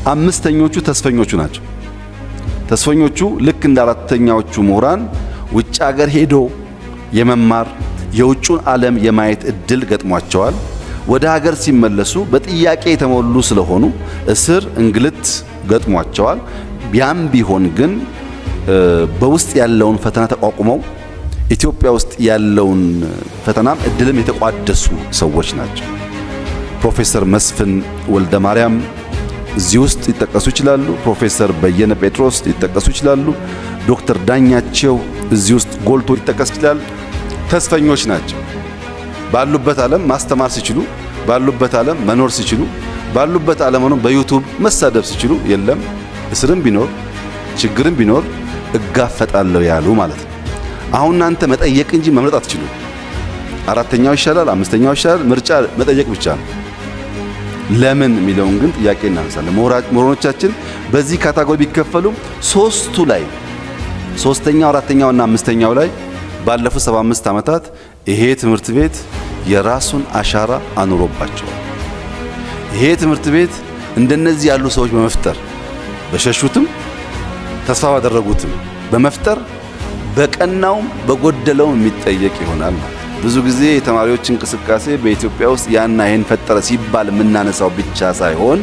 አምስተኞቹ ተስፈኞቹ ናቸው። ተስፈኞቹ ልክ እንደ አራተኛዎቹ ምሁራን ውጭ ሀገር ሄዶ የመማር የውጩን ዓለም የማየት እድል ገጥሟቸዋል። ወደ ሀገር ሲመለሱ በጥያቄ የተሞሉ ስለሆኑ እስር፣ እንግልት ገጥሟቸዋል። ያም ቢሆን ግን በውስጥ ያለውን ፈተና ተቋቁመው ኢትዮጵያ ውስጥ ያለውን ፈተናም እድልም የተቋደሱ ሰዎች ናቸው። ፕሮፌሰር መስፍን ወልደ ማርያም እዚህ ውስጥ ሊጠቀሱ ይችላሉ። ፕሮፌሰር በየነ ጴጥሮስ ሊጠቀሱ ይችላሉ። ዶክተር ዳኛቸው እዚህ ውስጥ ጎልቶ ሊጠቀስ ይችላል። ተስፈኞች ናቸው። ባሉበት ዓለም ማስተማር ሲችሉ፣ ባሉበት ዓለም መኖር ሲችሉ፣ ባሉበት ዓለም ሆነው በዩቲዩብ መሳደብ ሲችሉ የለም እስርም ቢኖር ችግርም ቢኖር እጋፈጣለሁ ያሉ ማለት ነው። አሁን እናንተ መጠየቅ እንጂ መምረጥ አትችሉ። አራተኛው ይሻላል፣ አምስተኛው ይሻላል፣ ምርጫ መጠየቅ ብቻ ነው። ለምን የሚለውን ግን ጥያቄ እናነሳለን። ምሁራኖቻችን በዚህ ካታጎሪ ቢከፈሉ ሶስቱ ላይ ሶስተኛው፣ አራተኛው እና አምስተኛው ላይ ባለፉት 75 ዓመታት ይሄ ትምህርት ቤት የራሱን አሻራ አኑሮባቸዋል። ይሄ ትምህርት ቤት እንደነዚህ ያሉ ሰዎች በመፍጠር በሸሹትም ተስፋ ባደረጉትም በመፍጠር በቀናውም በጎደለውም የሚጠየቅ ይሆናል። ብዙ ጊዜ የተማሪዎች እንቅስቃሴ በኢትዮጵያ ውስጥ ያና ይሄን ፈጠረ ሲባል የምናነሳው ብቻ ሳይሆን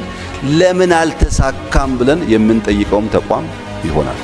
ለምን አልተሳካም ብለን የምንጠይቀውም ተቋም ይሆናል።